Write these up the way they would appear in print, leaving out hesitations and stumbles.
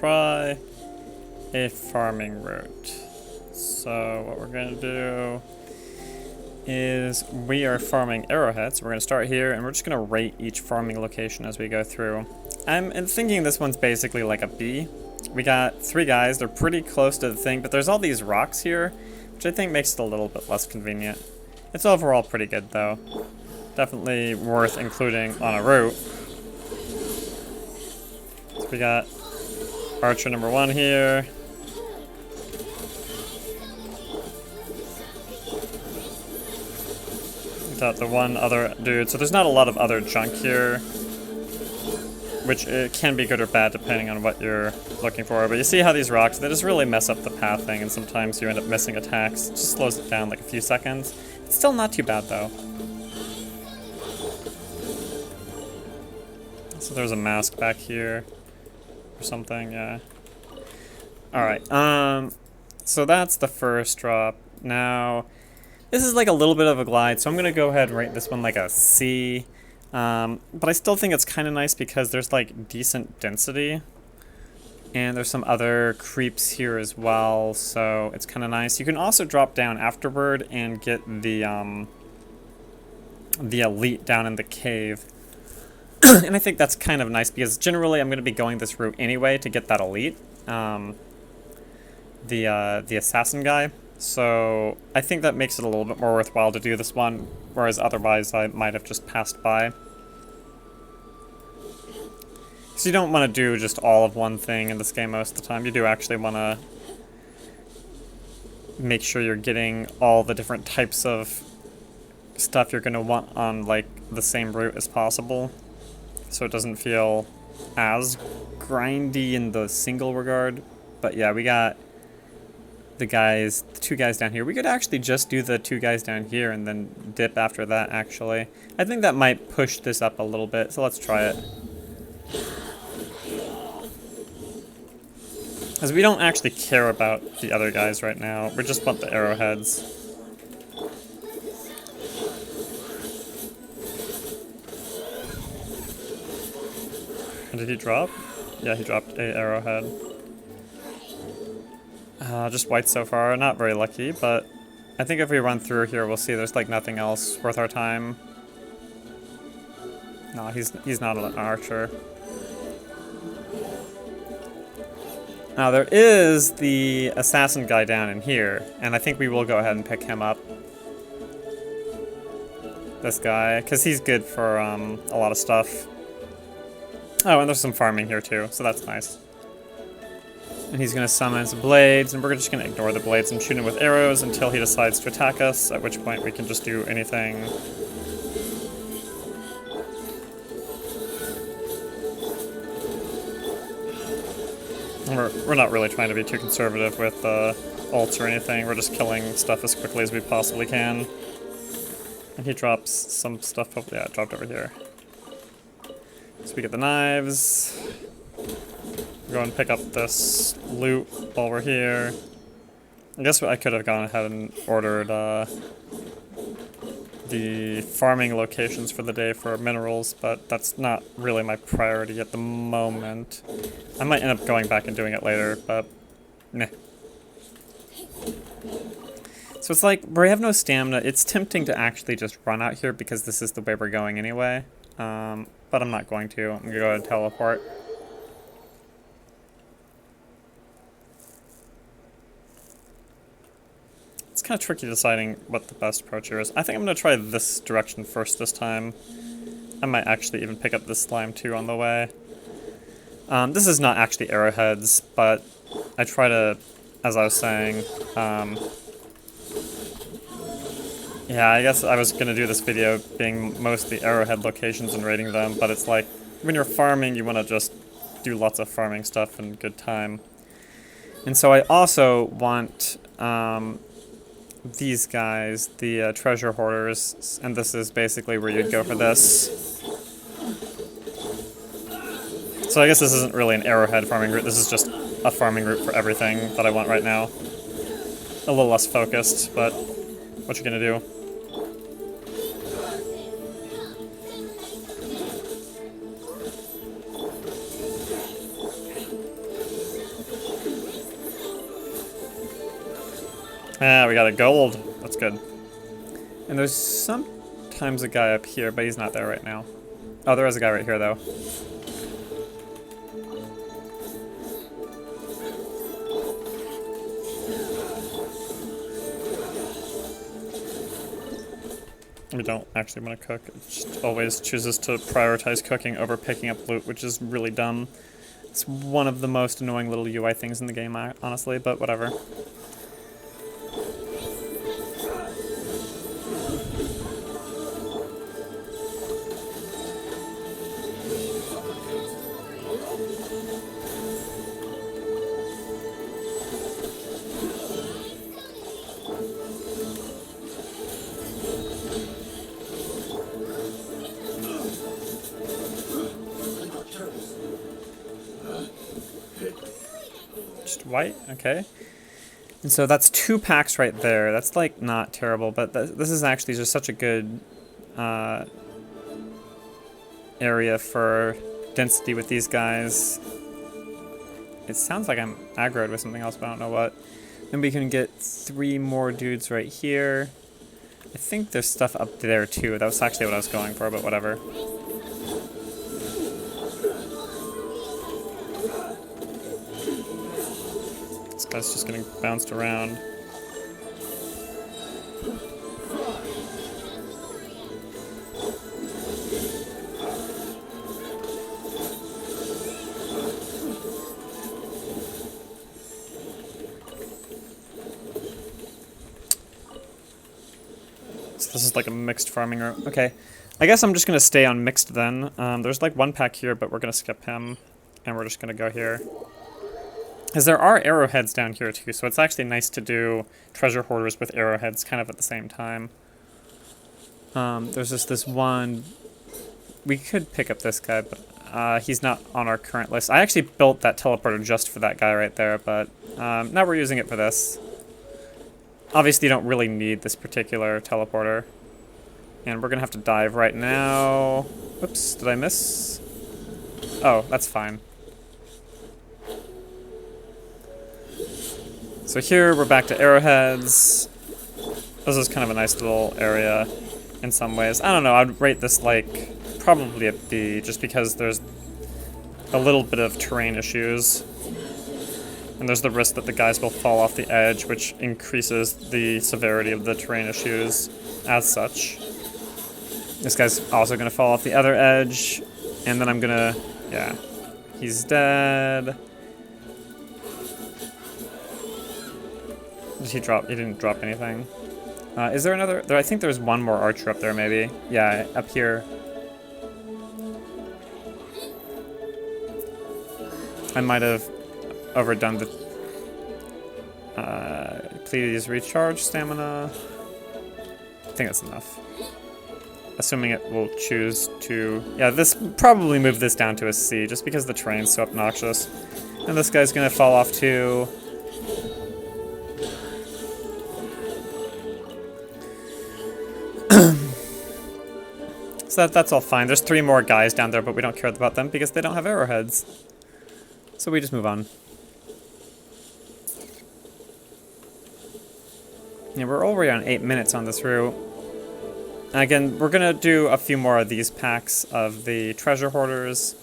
Try a farming route. So what we're gonna do is we are farming arrowheads. We're gonna start here and we're just gonna rate each farming location as we go through. I'm thinking this one's basically like a B. We got 3 guys, they're pretty close to the thing, but there's all these rocks here, which I think makes it a little bit less convenient. It's overall pretty good though. Definitely worth including on a route. So we got Archer number 1 here. Got the one other dude. So there's not a lot of other junk here, which it can be good or bad depending on what you're looking for. But you see how these rocks, they just really mess up the pathing, and sometimes you end up missing attacks. It just slows it down like a few seconds. It's still not too bad though. So there's a mask back here or something, yeah. Alright, so that's the first drop. Now, this is like a little bit of a glide, so I'm gonna go ahead and rate this one like a C. But I still think it's kind of nice because there's like decent density. And there's some other creeps here as well, so it's kind of nice. You can also drop down afterward and get the elite down in the cave. And I think that's kind of nice because generally I'm going to be going this route anyway to get that elite. The assassin guy. So I think that makes it a little bit more worthwhile to do this one, whereas otherwise I might have just passed by. So you don't want to do just all of one thing in this game most of the time. You do actually want to make sure you're getting all the different types of stuff you're going to want on like the same route as possible, so it doesn't feel as grindy in the single regard. But yeah, we got the 2 guys down here. We could actually just do the 2 guys down here and then dip after that, actually. I think that might push this up a little bit, so let's try it. Because we don't actually care about the other guys right now. We just want the arrowheads. And did he drop? Yeah, he dropped a arrowhead. Just white so far. Not very lucky, but I think if we run through here, we'll see there's like nothing else worth our time. No, he's not an archer. Now there is the assassin guy down in here, and I think we will go ahead and pick him up. This guy, because he's good for a lot of stuff. Oh, and there's some farming here too, so that's nice. And he's going to summon some blades, and we're just going to ignore the blades and shoot him with arrows until he decides to attack us, at which point we can just do anything. We're not really trying to be too conservative with ults or anything. We're just killing stuff as quickly as we possibly can. And he drops some stuff. Oh, yeah, it dropped over here. So we get the knives. Go and pick up this loot while we're here. I guess I could have gone ahead and ordered the farming locations for the day for minerals, but that's not really my priority at the moment. I might end up going back and doing it later, but meh. So it's like, we have no stamina. It's tempting to actually just run out here because this is the way we're going anyway. But I'm not going to. I'm going to go ahead and teleport. It's kind of tricky deciding what the best approach here is. I think I'm going to try this direction first this time. I might actually even pick up this slime too on the way. This is not actually arrowheads, but I try to, as I was saying, yeah, I guess I was going to do this video being mostly arrowhead locations and rating them, but it's like, when you're farming, you want to just do lots of farming stuff in good time. And so I also want these guys, the treasure hoarders, and this is basically where you'd go for this. So I guess this isn't really an arrowhead farming route, this is just a farming route for everything that I want right now. A little less focused, but what you gonna do? Ah, we got a gold. That's good. And there's sometimes a guy up here, but he's not there right now. Oh, there is a guy right here, though. We don't actually want to cook. It just always chooses to prioritize cooking over picking up loot, which is really dumb. It's one of the most annoying little UI things in the game, honestly, but whatever. Just white, okay. And so that's 2 packs right there. That's like not terrible, but this is actually just such a good area for density with these guys. It sounds like I'm aggroed with something else, but I don't know what. Then we can get 3 more dudes right here. I think there's stuff up there too. That was actually what I was going for, but whatever. This guy's just getting bounced around. So this is like a mixed farming room. Okay, I guess I'm just gonna stay on mixed then. There's like 1 pack here, but we're gonna skip him, and we're just gonna go here. Because there are arrowheads down here too, so it's actually nice to do treasure hoarders with arrowheads kind of at the same time. There's just this one. We could pick up this guy, but he's not on our current list. I actually built that teleporter just for that guy right there, but now we're using it for this. Obviously, you don't really need this particular teleporter. And we're going to have to dive right now. Oops, did I miss? Oh, that's fine. So here we're back to arrowheads. This is kind of a nice little area in some ways. I don't know, I'd rate this like probably a B just because there's a little bit of terrain issues. And there's the risk that the guys will fall off the edge, which increases the severity of the terrain issues as such. This guy's also going to fall off the other edge. And then I'm going to... yeah. He's dead. Did he drop? He didn't drop anything. Is there another... I think there's one more archer up there, maybe. Yeah, up here. I might have overdone the... please recharge stamina. I think that's enough. Assuming it will choose to... yeah, this probably move this down to a C, just because the terrain's so obnoxious. And this guy's gonna fall off too. So that's all fine. There's 3 more guys down there, but we don't care about them because they don't have arrowheads. So we just move on. Yeah, we're already on 8 minutes on this route. And again, we're gonna do a few more of these packs of the treasure hoarders.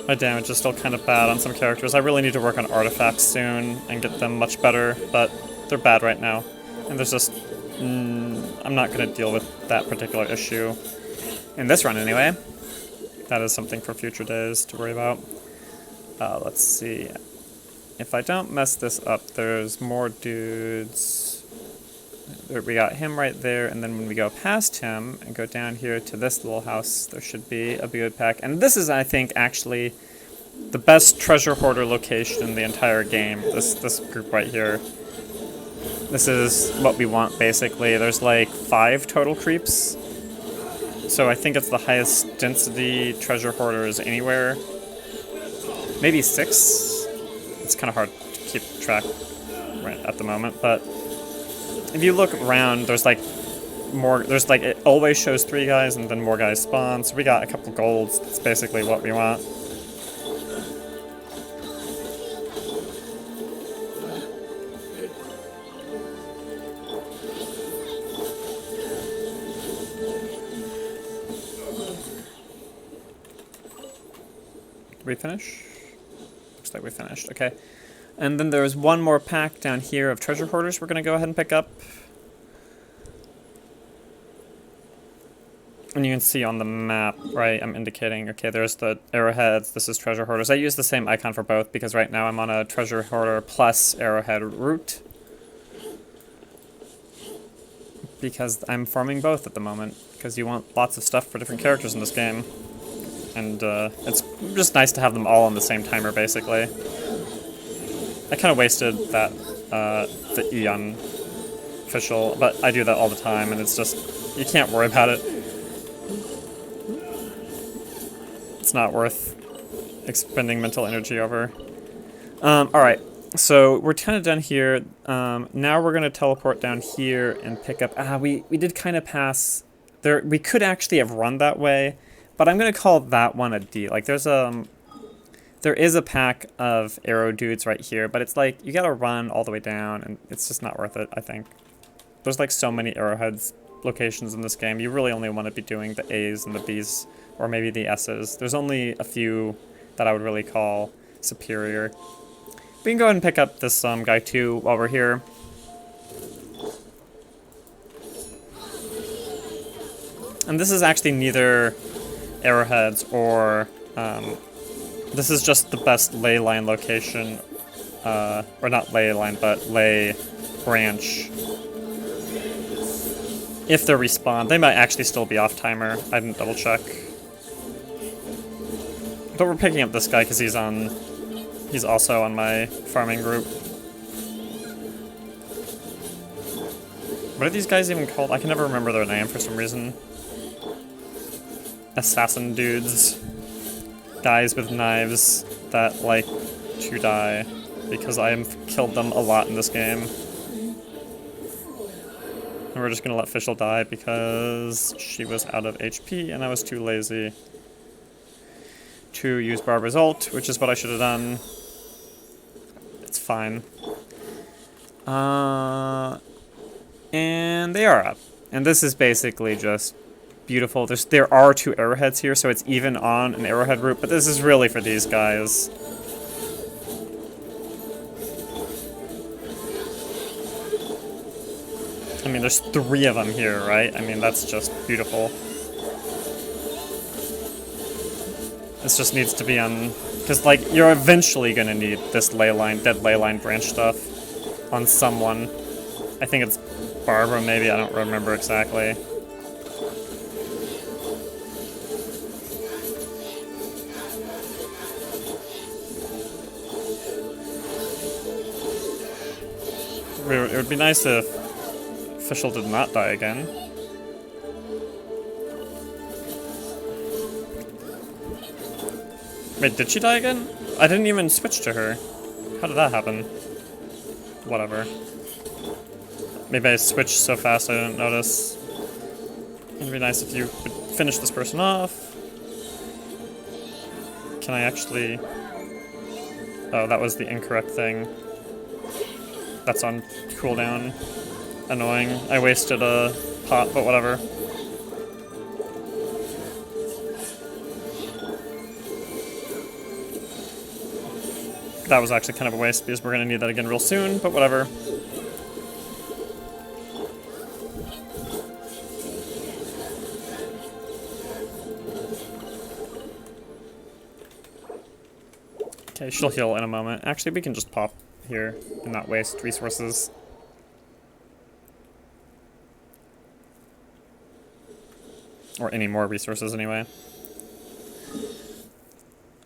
My damage is still kind of bad on some characters. I really need to work on artifacts soon and get them much better, but they're bad right now. And there's just... I'm not going to deal with that particular issue in this run anyway. That is something for future days to worry about. Let's see. If I don't mess this up, there's more dudes. We got him right there, and then when we go past him and go down here to this little house, there should be a beard pack. And this is, I think, actually the best treasure hoarder location in the entire game, this group right here. This is what we want, basically. There's like 5 total creeps. So I think it's the highest density treasure hoarders anywhere. Maybe 6? It's kind of hard to keep track right at the moment, but if you look around, there's like more, there's like, it always shows 3 guys and then more guys spawn, so we got a couple golds. That's basically what we want. Did we finish? Looks like we finished, okay. And then there's one more pack down here of treasure hoarders we're gonna go ahead and pick up. And you can see on the map, right, I'm indicating, okay, there's the arrowheads, this is treasure hoarders. I use the same icon for both because right now I'm on a treasure hoarder plus arrowhead route. Because I'm farming both at the moment, because you want lots of stuff for different characters in this game. And it's just nice to have them all on the same timer, basically. I kind of wasted that, the Eon official, but I do that all the time, and it's just, you can't worry about it. It's not worth expending mental energy over. Alright, so we're kind of done here. Now we're going to teleport down here and pick up... we did kind of pass... There, we could actually have run that way, but I'm going to call that one a D. Like, there is a pack of arrow dudes right here, but it's like, you gotta run all the way down, and it's just not worth it, I think. There's like so many arrowheads locations in this game, you really only want to be doing the A's and the B's, or maybe the S's. There's only a few that I would really call superior. We can go ahead and pick up this guy too while we're here. And this is actually neither arrowheads or... this is just the best ley line location, or not ley line, but ley branch. If they're respawned, they might actually still be off timer. I didn't double check. But we're picking up this guy because he's also on my farming group. What are these guys even called? I can never remember their name for some reason. Assassin dudes. Guys with knives that like to die because I have killed them a lot in this game. And we're just gonna let Fischl die because she was out of HP and I was too lazy to use Barbara's ult, which is what I should have done. It's fine. And they are up. And this is basically just beautiful. There are 2 arrowheads here, so it's even on an arrowhead route, but this is really for these guys. I mean, there's 3 of them here, right? I mean, that's just beautiful. This just needs to be on... Because, like, you're eventually gonna need this ley line, dead ley line branch stuff on someone. I think it's Barbara, maybe. I don't remember exactly. It would be nice if Fischl did not die again. Wait, did she die again? I didn't even switch to her. How did that happen? Whatever. Maybe I switched so fast I didn't notice. It'd be nice if you would finish this person off. Can I actually... Oh, that was the incorrect thing. That's on cooldown. Annoying. I wasted a pot, but whatever. That was actually kind of a waste because we're going to need that again real soon, but whatever. Okay, she'll heal in a moment. Actually, we can just pop here and not waste resources. Or any more resources, anyway.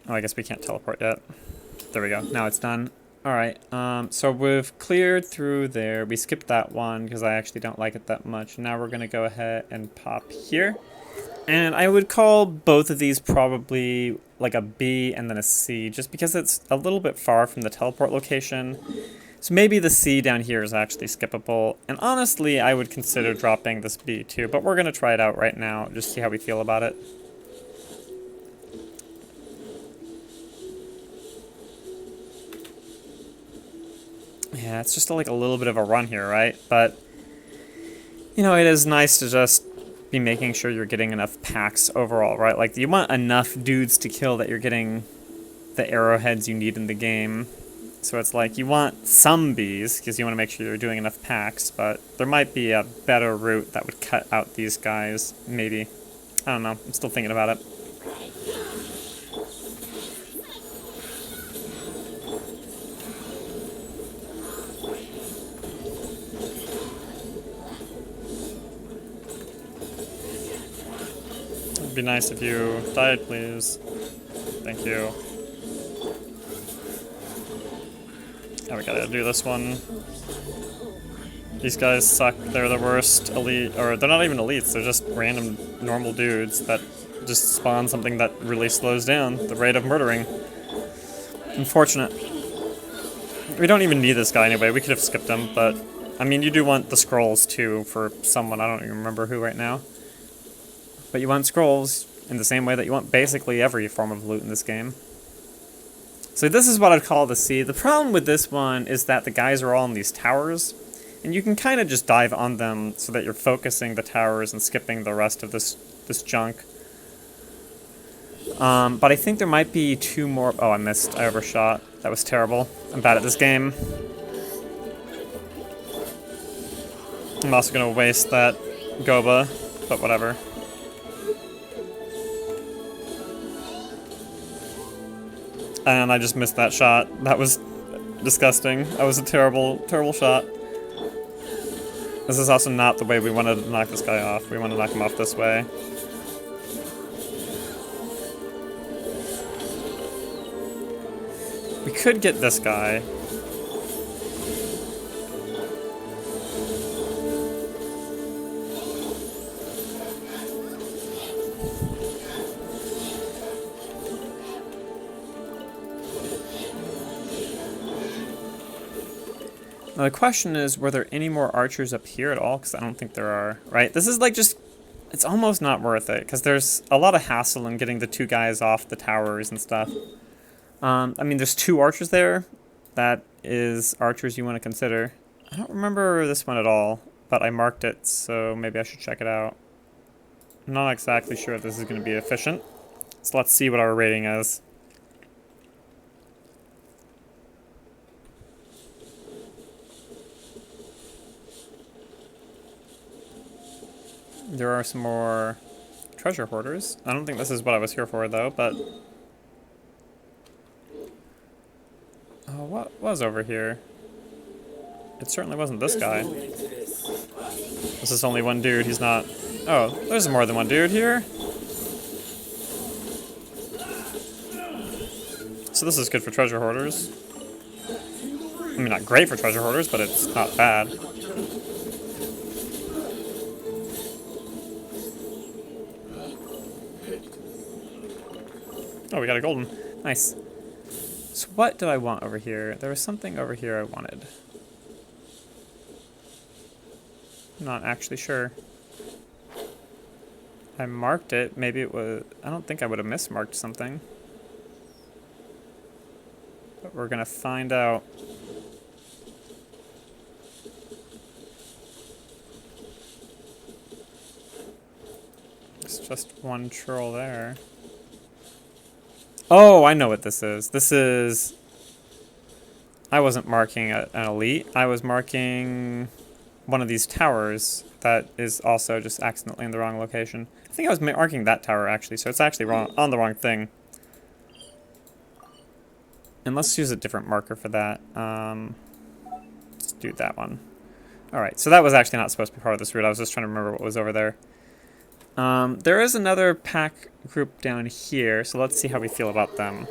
Oh, I guess we can't teleport yet. There we go. Now it's done. Alright, so we've cleared through there. We skipped that one because I actually don't like it that much. Now we're going to go ahead and pop here. And I would call both of these probably like a B and then a C, just because it's a little bit far from the teleport location. So maybe the C down here is actually skippable. And honestly, I would consider dropping this B too. But we're going to try it out right now. Just see how we feel about it. Yeah, it's just like a little bit of a run here, right? But, you know, it is nice to just be making sure you're getting enough packs overall, right? Like, you want enough dudes to kill that you're getting the arrowheads you need in the game. So it's like, you want some bees, because you want to make sure you're doing enough packs, but there might be a better route that would cut out these guys, maybe. I don't know, I'm still thinking about it. It'd be nice if you died, please. Thank you. Oh, we gotta do this one. These guys suck. They're the worst elite, or they're not even elites, they're just random normal dudes that just spawn something that really slows down the rate of murdering. Unfortunate. We don't even need this guy anyway, we could have skipped him, but I mean, you do want the scrolls too for someone, I don't even remember who right now. But you want scrolls in the same way that you want basically every form of loot in this game. So this is what I'd call the C. The problem with this one is that the guys are all in these towers, and you can kind of just dive on them so that you're focusing the towers and skipping the rest of this junk. But I think there might be two more. Oh, I missed. I overshot. That was terrible. I'm bad at this game. I'm also going to waste that Goba, but whatever. And I just missed that shot. That was disgusting. That was a terrible, terrible shot. This is also not the way we wanted to knock this guy off. We want to knock him off this way. We could get this guy. Now the question is, were there any more archers up here at all? Because I don't think there are, right? This is like just, it's almost not worth it, because there's a lot of hassle in getting the two guys off the towers and stuff. I mean, there's two archers there. That is archers you want to consider. I don't remember this one at all, but I marked it, so maybe I should check it out. I'm not exactly sure if this is going to be efficient. So let's see what our rating is. There are some more treasure hoarders. I don't think this is what I was here for, though, but... Oh, what was over here? It certainly wasn't this guy. This is only one dude, he's not... Oh, there's more than one dude here? So this is good for treasure hoarders. I mean, not great for treasure hoarders, but it's not bad. Oh, we got a golden. Nice. So what did I want over here? There was something over here I wanted. I'm not actually sure. I marked it. Maybe it was... I don't think I would have mismarked something. But we're gonna find out. It's just one troll there. Oh, I know what this is. This is... I wasn't marking an elite. I was marking one of these towers that is also just accidentally in the wrong location. I think I was marking that tower, actually, so it's actually wrong on the wrong thing. And let's use a different marker for that. Let's do that one. Alright, so that was actually not supposed to be part of this route. I was just trying to remember what was over there. There is another pack group down here, so let's see how we feel about them.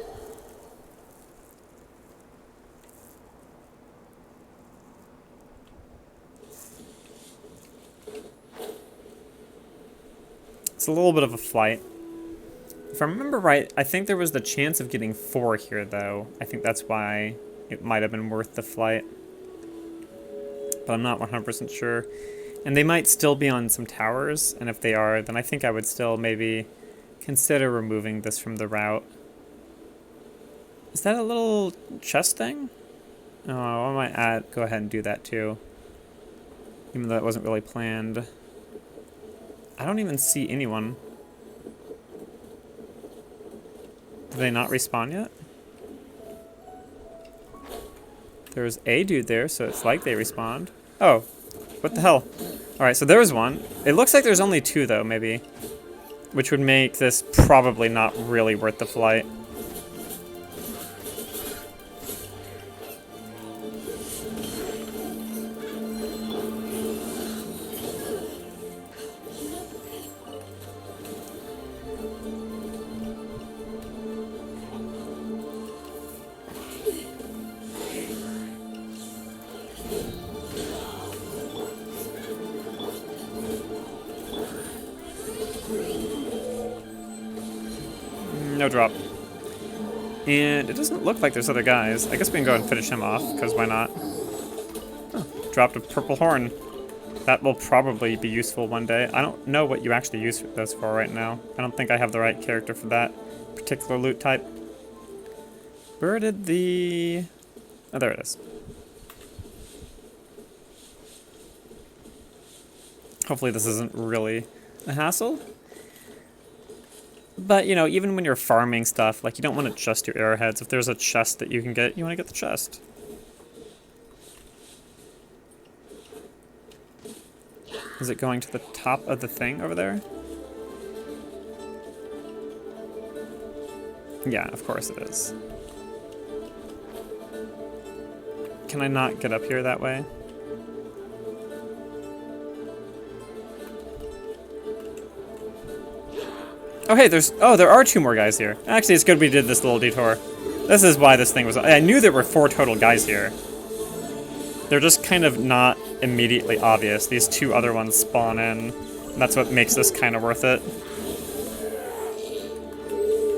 It's a little bit of a flight. If I remember right, I think there was the chance of getting 4 here, though. I think that's why it might have been worth the flight. but I'm not 100% sure. And they might still be on some towers, and if they are, then I think I would still maybe consider removing this from the route. Is that a little chest thing? Oh, I might go ahead and do that too. Even though that wasn't really planned. I don't even see anyone. Did they not respawn yet? There's a dude there, so it's like they respawned. Oh, what the hell? Alright, so there's one. It looks like there's only two though, maybe. Which would make this probably not really worth the flight. No drop. And it doesn't look like there's other guys. I guess we can go and finish him off, because why not? Oh, dropped a purple horn. That will probably be useful one day. I don't know what you actually use those for right now. I don't think I have the right character for that particular loot type. Where did the... Oh, there it is. Hopefully this isn't really a hassle. But, you know, even when you're farming stuff, like, you don't want to just do arrowheads. If there's a chest that you can get, you want to get the chest. Is it going to the top of the thing over there? Yeah, of course it is. Can I not get up here that way? Oh, hey, there are two more guys here. Actually, it's good we did this little detour. This is why this thing was... I knew there were 4 total guys here. They're just kind of not immediately obvious. These 2 other ones spawn in. And that's what makes this kind of worth it.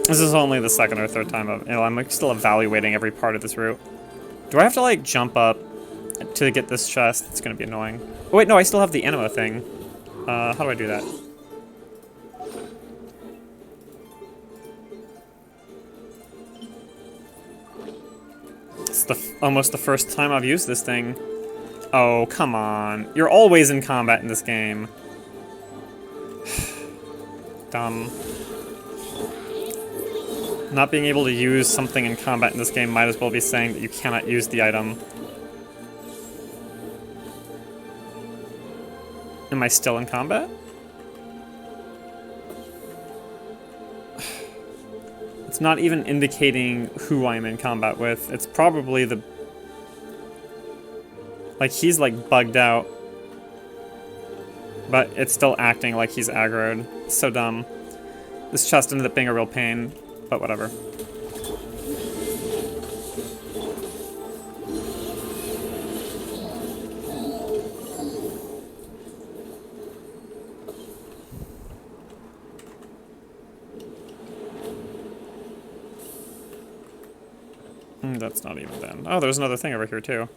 This is only the 2nd or 3rd time I'm still evaluating every part of this route. Do I have to, like, jump up to get this chest? It's gonna be annoying. Oh, wait, no, I still have the anima thing. How do I do that? It's almost the first time I've used this thing. Oh, come on. You're always in combat in this game. Dumb. Not being able to use something in combat in this game might as well be saying that you cannot use the item. Am I still in combat? It's not even indicating who I'm in combat with. It's probably the... Like, he's, like, bugged out. But it's still acting like he's aggroed. So dumb. This chest ended up being a real pain, but whatever. That's not even then. Oh, there's another thing over here, too.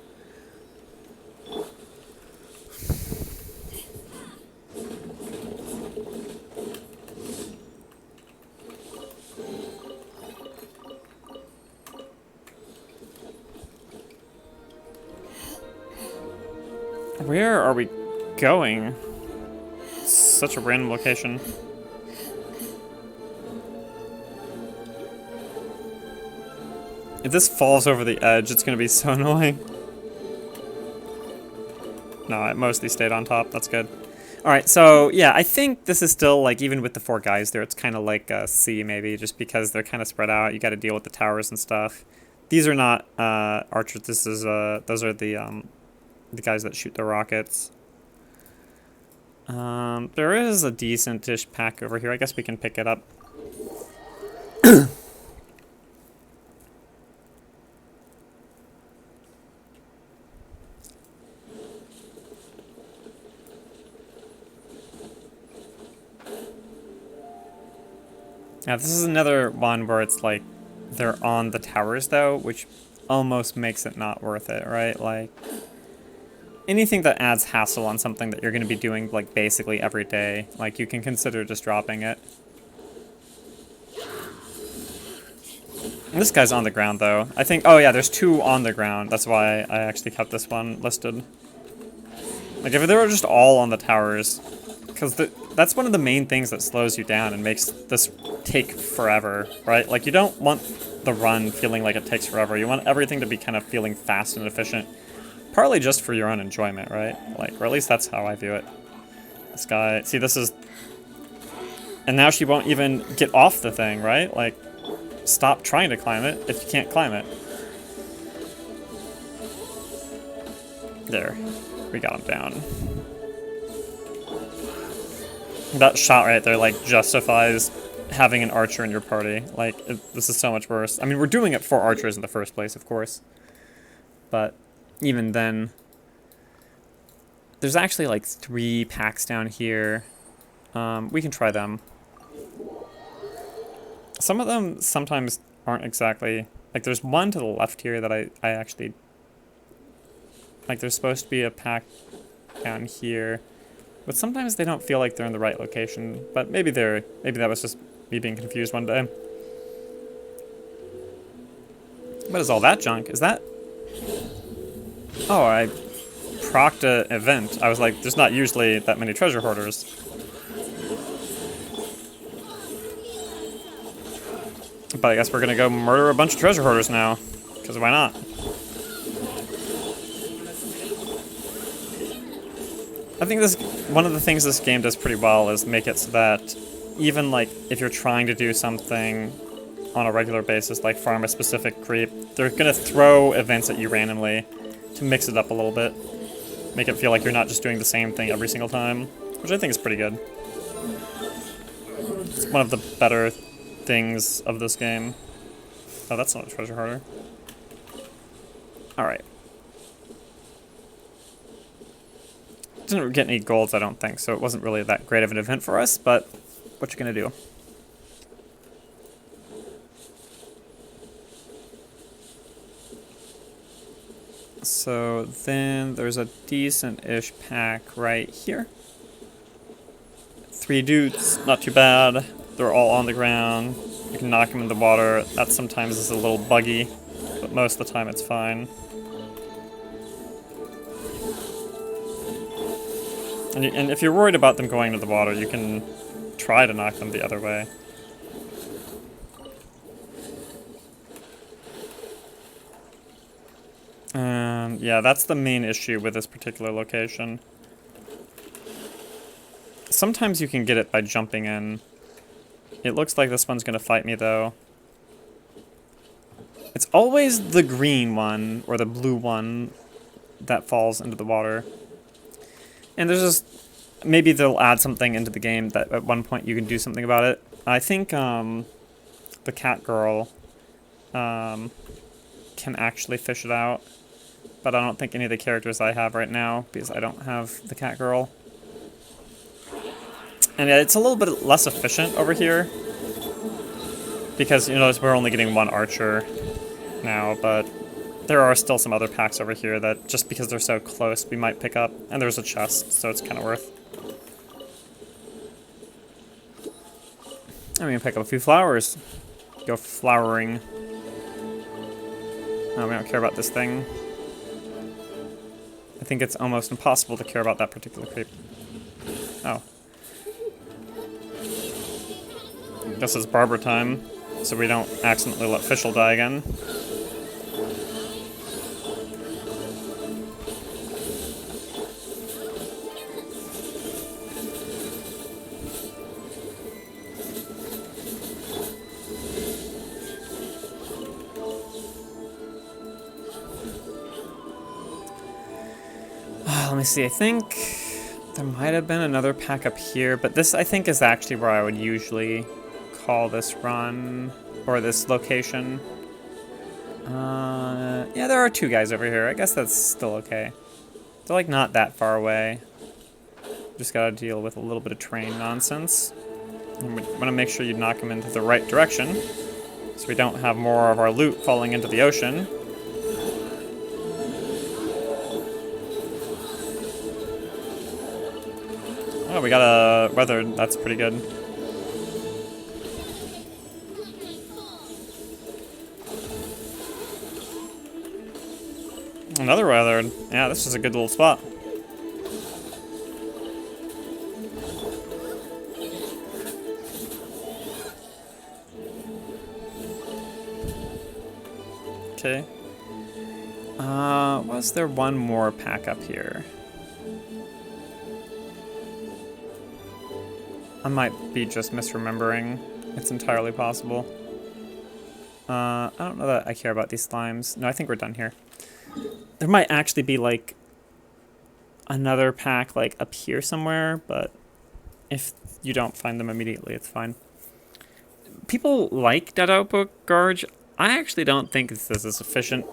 Where are we going? It's such a random location. If this falls over the edge, it's gonna be so annoying. No, it mostly stayed on top. That's good. Alright, so, yeah, I think this is still, like, even with the 4 guys there, it's kind of like a C, maybe, just because they're kind of spread out. You gotta deal with the towers and stuff. These are not, archers. This is, those are the guys that shoot the rockets. There is a decent-ish pack over here. I guess we can pick it up. Yeah, this is another one where it's like they're on the towers though, which almost makes it not worth it, right? Like, anything that adds hassle on something that you're going to be doing like basically every day, like you can consider just dropping it. And this guy's on the ground though. I think, oh yeah, there's 2 on the ground. That's why I actually kept this one listed. Like if they were just all on the towers, because that's one of the main things that slows you down and makes this take forever, right? Like you don't want the run feeling like it takes forever. You want everything to be kind of feeling fast and efficient. Partly just for your own enjoyment, right? Like, or at least that's how I view it. This guy, see this is, and now she won't even get off the thing, right? Like, stop trying to climb it if you can't climb it. There, we got him down. That shot right there, like, justifies having an archer in your party. Like, this is so much worse. I mean, we're doing it for archers in the first place, of course. But even then, there's actually like 3 packs down here. We can try them. Some of them sometimes aren't exactly, like there's one to the left here that I actually, like there's supposed to be a pack down here, but sometimes they don't feel like they're in the right location, but maybe that was just me being confused one day. What is all that junk? Is that, oh, I procced an event. I was like, there's not usually that many treasure hoarders. But I guess we're gonna go murder a bunch of treasure hoarders now, because why not? I think one of the things this game does pretty well is make it so that even like if you're trying to do something on a regular basis, like farm a specific creep, they're gonna throw events at you randomly to mix it up a little bit. Make it feel like you're not just doing the same thing every single time, which I think is pretty good. It's one of the better things of this game. Oh, that's not a treasure hoarder. Alright. Didn't get any golds, I don't think, so it wasn't really that great of an event for us, but what you gonna do? So then there's a decent-ish pack right here. 3 dudes, not too bad. They're all on the ground. You can knock them in the water. That sometimes is a little buggy, but most of the time it's fine. And if you're worried about them going into the water, you can try to knock them the other way. Yeah, that's the main issue with this particular location. Sometimes you can get it by jumping in. It looks like this one's gonna fight me, though. It's always the green one, or the blue one, that falls into the water. And there's just, maybe they'll add something into the game that at one point you can do something about it. I think the cat girl can actually fish it out, but I don't think any of the characters I have right now, because I don't have the cat girl. And yeah, it's a little bit less efficient over here, because you notice we're only getting 1 archer now, but there are still some other packs over here that, just because they're so close, we might pick up. And there's a chest, so it's kind of worth. I'm gonna pick up a few flowers. Go flowering. No, we don't care about this thing. I think it's almost impossible to care about that particular creep. Oh. Guess it's barber time, so we don't accidentally let Fischl die again. Let me see, I think there might have been another pack up here, but this I think is actually where I would usually call this run, or this location. Yeah, there are 2 guys over here. I guess that's still okay. They're like not that far away. Just gotta deal with a little bit of train nonsense. And we wanna make sure you knock them into the right direction, so we don't have more of our loot falling into the ocean. Oh, we got a weathered. That's pretty good. Another weathered. Yeah, this is a good little spot. Okay. Was there one more pack up here? I might be just misremembering. It's entirely possible. I don't know that I care about these slimes. No, I think we're done here. There might actually be, like, another pack, like, up here somewhere, but if you don't find them immediately, it's fine. People like Dead Outbook Gorge. I actually don't think this is sufficient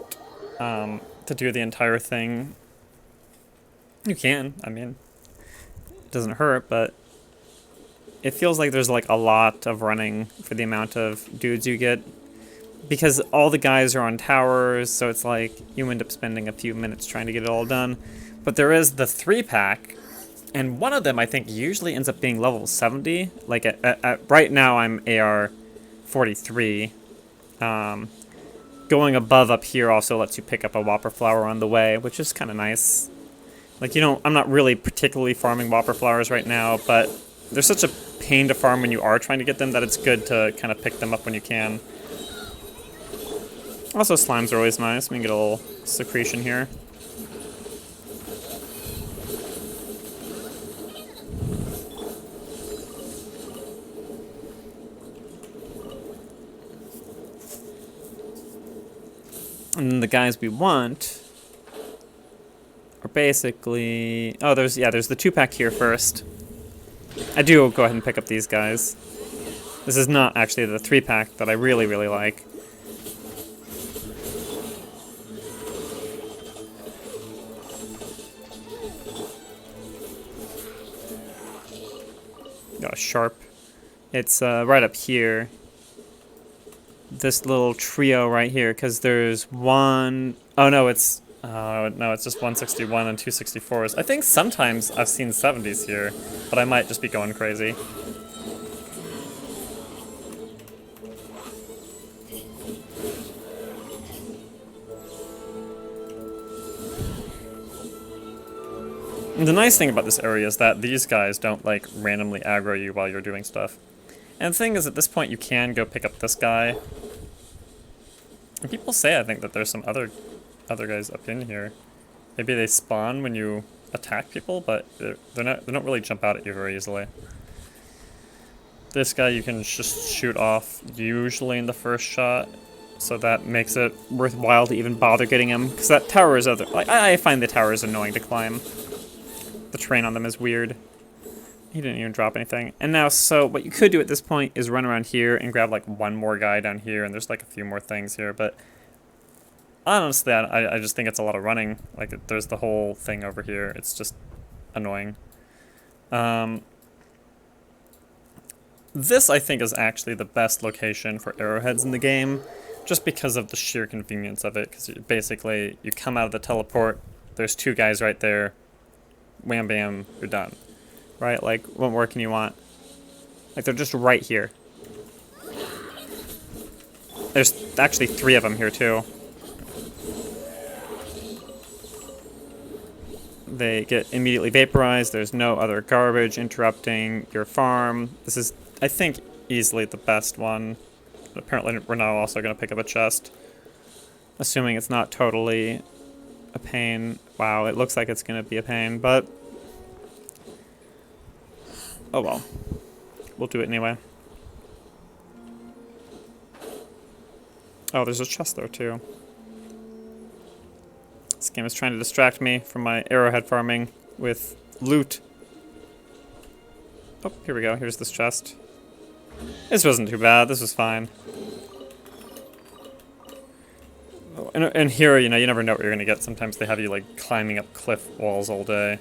to do the entire thing. You can, I mean, it doesn't hurt, but it feels like there's like a lot of running for the amount of dudes you get. Because all the guys are on towers, so it's like you end up spending a few minutes trying to get it all done. But there is the 3-pack, and one of them I think usually ends up being level 70. Like right now I'm AR 43. Going above up here also lets you pick up a Whopper Flower on the way, which is kind of nice. Like, I'm not really particularly farming Whopper Flowers right now, but they're such a pain to farm when you are trying to get them that it's good to kind of pick them up when you can. Also, slimes are always nice. We can get a little secretion here. And then the guys we want are basically... Oh, there's the 2-pack here first. I do go ahead and pick up these guys. This is not actually the 3-pack that I really, really like. Got a sharp. It's right up here. This little trio right here, because there's one... Oh, no, it's just 161 and 264s. I think sometimes I've seen 70s here, but I might just be going crazy. And the nice thing about this area is that these guys don't, like, randomly aggro you while you're doing stuff. And the thing is, at this point, you can go pick up this guy. And people say, I think, that there's some other guys up in here. Maybe they spawn when you attack people, but they don't really jump out at you very easily. This guy you can just shoot off usually in the first shot, so that makes it worthwhile to even bother getting him. Because that tower is I find the towers annoying to climb. The terrain on them is weird. He didn't even drop anything. And now, so what you could do at this point is run around here and grab like one more guy down here, and there's like a few more things here, but honestly, I just think it's a lot of running. Like, there's the whole thing over here. It's just annoying. This, I think, is actually the best location for arrowheads in the game, just because of the sheer convenience of it, because basically, you come out of the teleport, there's 2 guys right there, wham bam, you're done. Right? Like, what more can you want? Like, they're just right here. There's actually 3 of them here, too. They get immediately vaporized. There's no other garbage interrupting your farm. This is, I think, easily the best one. But apparently, we're now also going to pick up a chest. Assuming it's not totally a pain. Wow, it looks like it's going to be a pain, but... Oh well. We'll do it anyway. Oh, there's a chest there too. This game is trying to distract me from my arrowhead farming with loot. Oh, here we go. Here's this chest. This wasn't too bad. This was fine. Oh, and here, you never know what you're going to get. Sometimes they have you, like, climbing up cliff walls all day.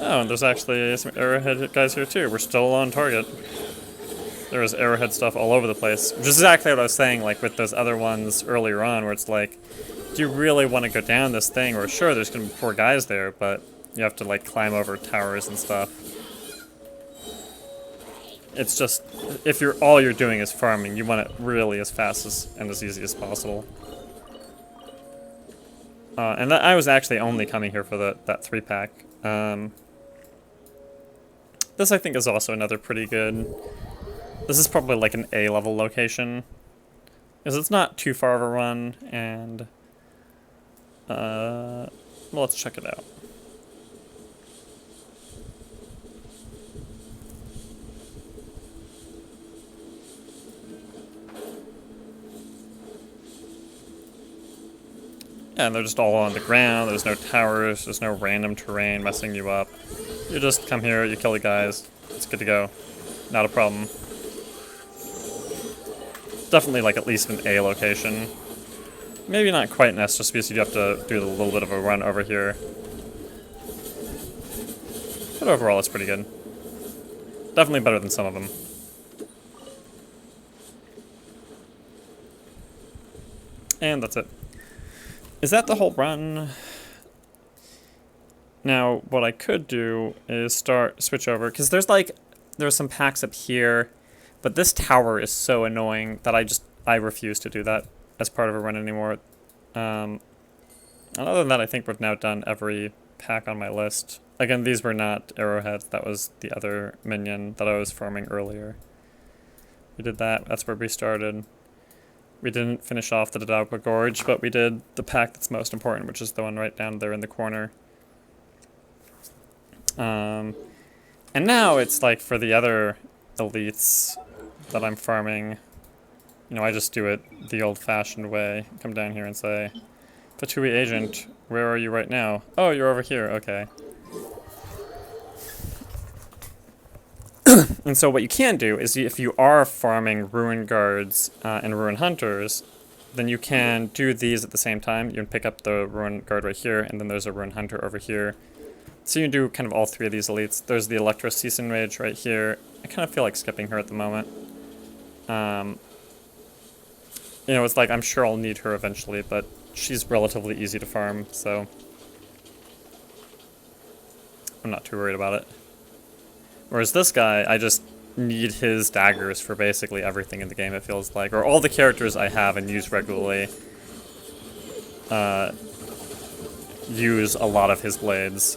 Oh, and there's actually some arrowhead guys here too. We're still on target. There was arrowhead stuff all over the place, which is exactly what I was saying, like with those other ones earlier on, where it's like, do you really want to go down this thing? Or sure, there's going to be 4 guys there, but You have to like climb over towers and stuff. It's just, if all you're doing is farming, you want it really as fast and as easy as possible. And I was actually only coming here for that 3-pack. This I think is also another pretty good. This is probably like an A-level location, because it's not too far of a run, and well, let's check it out. Yeah, and they're just all on the ground. There's no towers. There's no random terrain messing you up. You just come here, you kill the guys. It's good to go. Not a problem. Definitely like at least an A location. Maybe not quite an S, just because you have to do a little bit of a run over here. But overall, it's pretty good. Definitely better than some of them. And that's it. Is that the whole run? Now, what I could do is switch over, because there's some packs up here, but this tower is so annoying that I refuse to do that as part of a run anymore. And other than that, I think we've now done every pack on my list. Again, these were not Arrowheads, that was the other minion that I was farming earlier. We did that, that's where we started. We didn't finish off the Dodagwa Gorge, but we did the pack that's most important, which is the one right down there in the corner. And now it's like for the other elites that I'm farming, you know, I just do it the old-fashioned way. Come down here and say, Fatui agent, where are you right now? Oh, you're over here, okay. And so what you can do is, if you are farming Ruin Guards and Ruin Hunters, then you can do these at the same time. You can pick up the Ruin Guard right here, and then there's a Ruin Hunter over here. So you can do kind of all three of these elites. There's the Electro Season Rage right here. I kind of feel like skipping her at the moment. You know, it's like, I'm sure I'll need her eventually, but she's relatively easy to farm, so I'm not too worried about it. Whereas this guy, I just need his daggers for basically everything in the game, it feels like. Or all the characters I have and use regularly use a lot of his blades.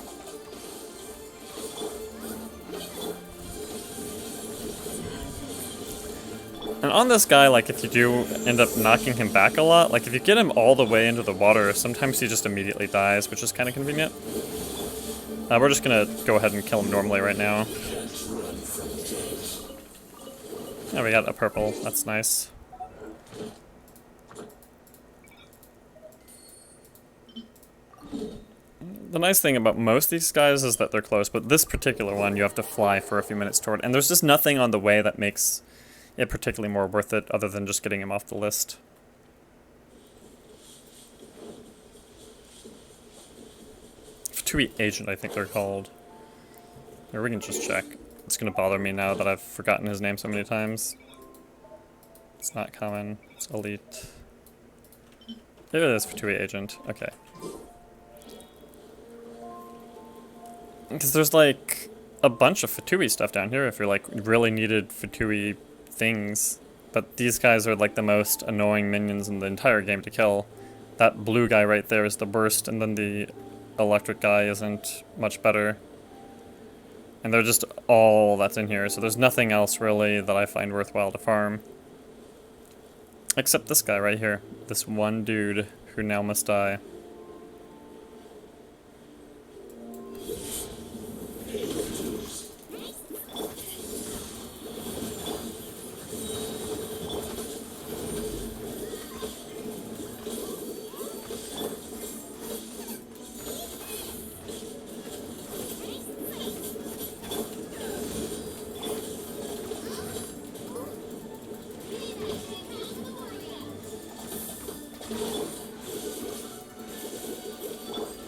And on this guy, like, if you do end up knocking him back a lot, like, if you get him all the way into the water, sometimes he just immediately dies, which is kind of convenient. We're just gonna go ahead and kill him normally right now. Oh, we got a purple. That's nice. The nice thing about most of these guys is that they're close, but this particular one you have to fly for a few minutes toward, and there's just nothing on the way that makes it particularly more worth it other than just getting him off the list. Fatui Agent, I think they're called. Or we can just check. It's gonna bother me now that I've forgotten his name so many times. It's not common. It's elite. It is Fatui Agent. Okay. Because there's like a bunch of Fatui stuff down here if you're like really needed Fatui things. But these guys are like the most annoying minions in the entire game to kill. That blue guy right there is the worst, and then the electric guy isn't much better. And they're just all that's in here, so there's nothing else really that I find worthwhile to farm. Except this guy right here. This one dude who now must die.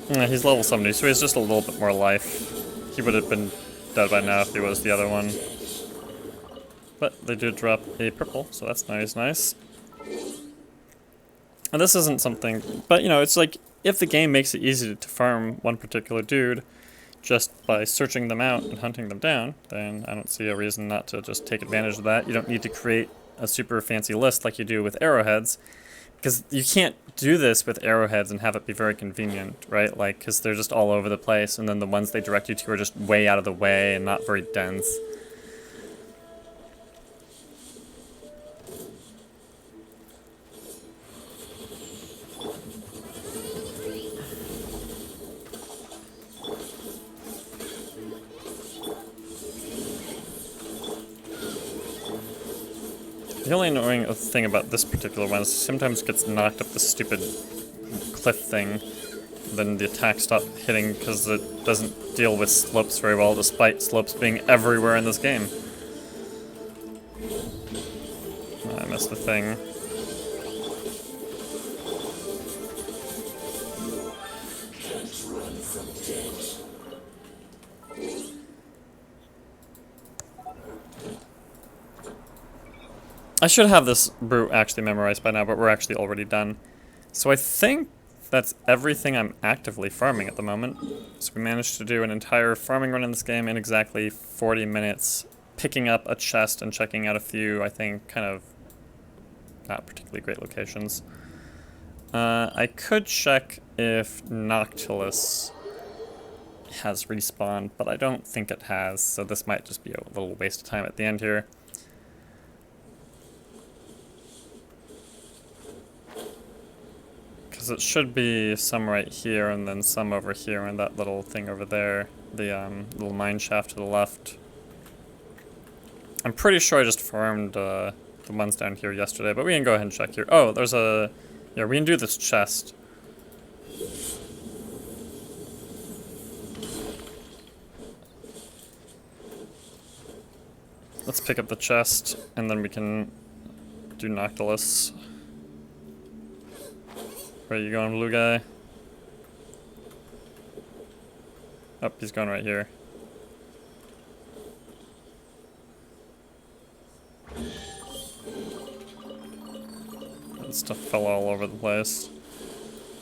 Yeah, he's level 70, so he has just a little bit more life. He would have been dead by now if he was the other one. But they did drop a purple, so that's nice. And this isn't something, but you know, it's like, if the game makes it easy to farm one particular dude, just by searching them out and hunting them down, then I don't see a reason not to just take advantage of that. You don't need to create a super fancy list like you do with arrowheads, because you can't do this with arrowheads and have it be very convenient, right? Like, because they're just all over the place, and then the ones they direct you to are just way out of the way and not very dense. The only annoying thing about this particular one is sometimes it gets knocked up this stupid cliff thing. Then the attacks stop hitting because it doesn't deal with slopes very well, despite slopes being everywhere in this game. I missed the thing. I should have this route actually memorized by now, but we're actually already done. So I think that's everything I'm actively farming at the moment. So we managed to do an entire farming run in this game in exactly 40 minutes, picking up a chest and checking out a few, I think, kind of not particularly great locations. I could check if Noctilus has respawned, but I don't think it has, so this might just be a little waste of time at the end here. Because it should be some right here and then some over here and that little thing over there, the little mine shaft to the left. I'm pretty sure I just farmed the ones down here yesterday, but we can go ahead and check here. Oh, there's a... yeah, we can do this chest. Let's pick up the chest, and then we can do Noctilus. Where are you going, blue guy? Oh, he's going right here. That stuff fell all over the place.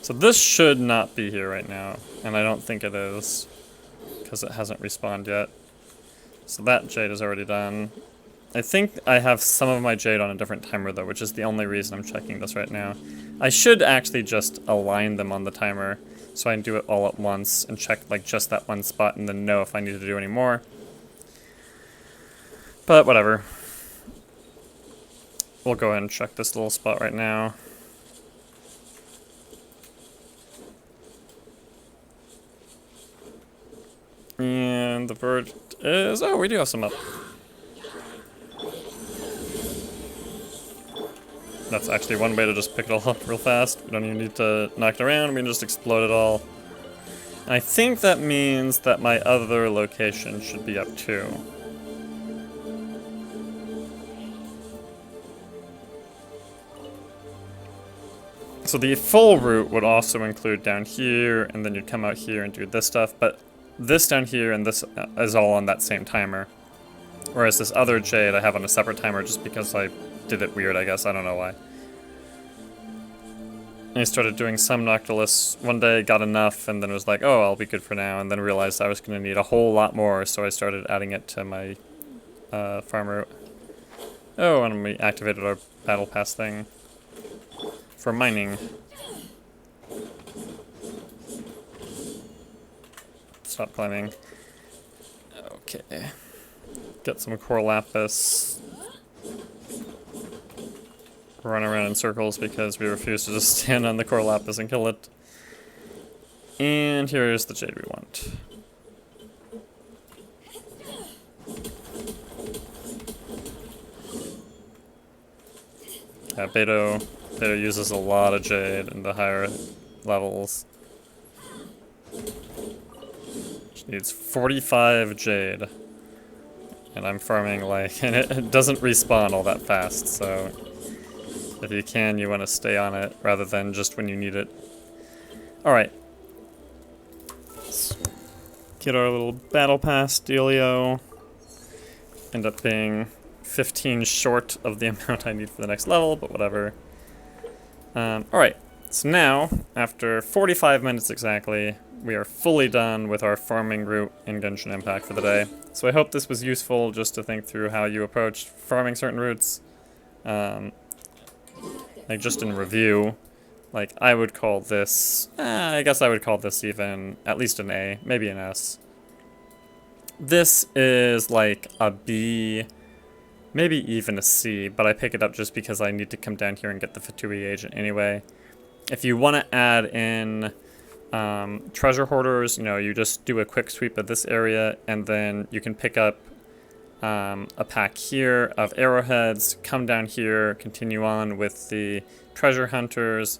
So this should not be here right now, and I don't think it is, because it hasn't respawned yet. So that jade is already done. I think I have some of my jade on a different timer though, which is the only reason I'm checking this right now. I should actually just align them on the timer so I can do it all at once and check like just that one spot and then know if I need to do any more. But whatever. We'll go ahead and check this little spot right now. And the bird is... oh, we do have some up. That's actually one way to just pick it all up real fast. We don't even need to knock it around, we can just explode it all. And I think that means that my other location should be up too. So the full route would also include down here, and then you'd come out here and do this stuff, but this down here and this is all on that same timer. Whereas this other jade I have on a separate timer just because I did it weird, I guess. I don't know why. I started doing some Noctilus one day, got enough, and then was like, oh, I'll be good for now, and then realized I was going to need a whole lot more, so I started adding it to my farm route. Oh, and we activated our battle pass thing for mining. Stop climbing. Okay. Get some core lapis. Run around in circles because we refuse to just stand on the core lapis and kill it. And here's the jade we want. Yeah, Beto uses a lot of jade in the higher levels. She needs 45 jade. And I'm farming like, and it doesn't respawn all that fast, so if you can, you want to stay on it rather than just when you need it. Alright. Let's get our little battle pass dealio. End up being 15 short of the amount I need for the next level, but whatever. Alright, so now, after 45 minutes exactly, we are fully done with our farming route in Genshin Impact for the day. So I hope this was useful just to think through how you approach farming certain routes. Like just in review, like I would call this, I guess I would call this even at least an A, maybe an S. This is like a B, maybe even a C, but I pick it up just because I need to come down here and get the Fatui agent anyway. If you want to add in treasure hoarders, you know, you just do a quick sweep of this area and then you can pick up a pack here of arrowheads, come down here, continue on with the treasure hunters.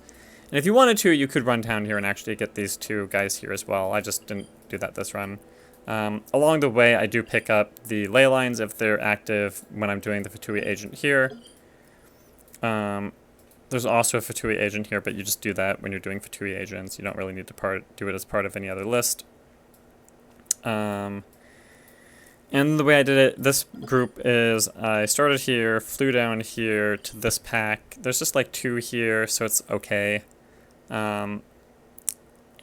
And if you wanted to, you could run down here and actually get these two guys here as well. I just didn't do that this run. Along the way, I do pick up the ley lines if they're active when I'm doing the Fatui agent here. There's also a Fatui agent here, but you just do that when you're doing Fatui agents. You don't really need to do it as part of any other list. And the way I did it, this group is I started here, flew down here to this pack. There's just like 2 here, so it's okay. And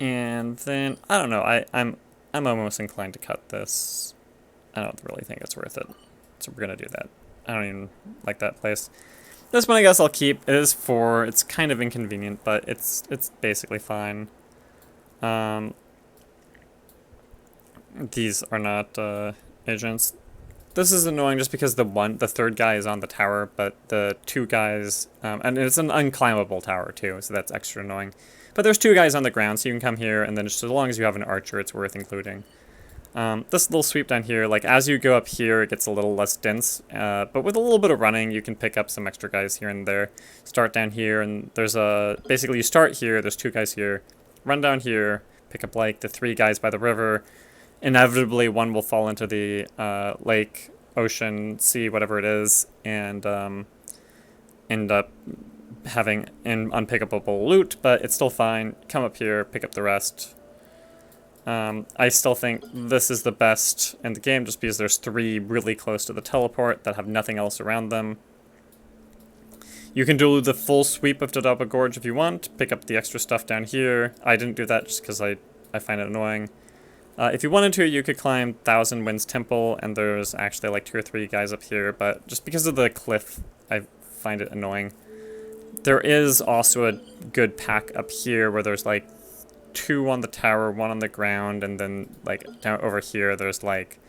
then, I don't know, I'm almost inclined to cut this. I don't really think it's worth it. So we're going to do that. I don't even like that place. This one I guess I'll keep. It is 4. It's kind of inconvenient, but it's basically fine. These are not agents. This is annoying just because the 3rd guy is on the tower, but the 2 guys, and it's an unclimbable tower too, so that's extra annoying. But there's 2 guys on the ground, so you can come here, and then just as long as you have an archer, it's worth including. This little sweep down here, like as you go up here, it gets a little less dense, but with a little bit of running, you can pick up some extra guys here and there. Start down here, and there's basically you start here, there's 2 guys here, run down here, pick up like the 3 guys by the river. Inevitably, one will fall into the lake, ocean, sea, whatever it is, and end up having an unpickable loot, but it's still fine. Come up here, pick up the rest. I still think this is the best in the game just because there's 3 really close to the teleport that have nothing else around them. You can do the full sweep of Dodaba Gorge if you want, pick up the extra stuff down here. I didn't do that just because I find it annoying. If you wanted to, you could climb Thousand Winds Temple, and there's actually like 2 or 3 guys up here, but just because of the cliff, I find it annoying. There is also a good pack up here where there's like 2 on the tower, 1 on the ground, and then like down over here there's like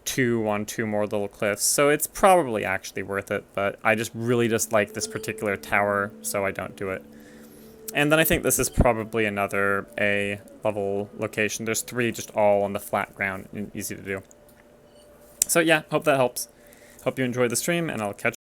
2 on 2 more little cliffs. So it's probably actually worth it, but I just really just like this particular tower, so I don't do it. And then I think this is probably another A level location. There's 3 just all on the flat ground and easy to do. So yeah, hope that helps. Hope you enjoyed the stream, and I'll catch you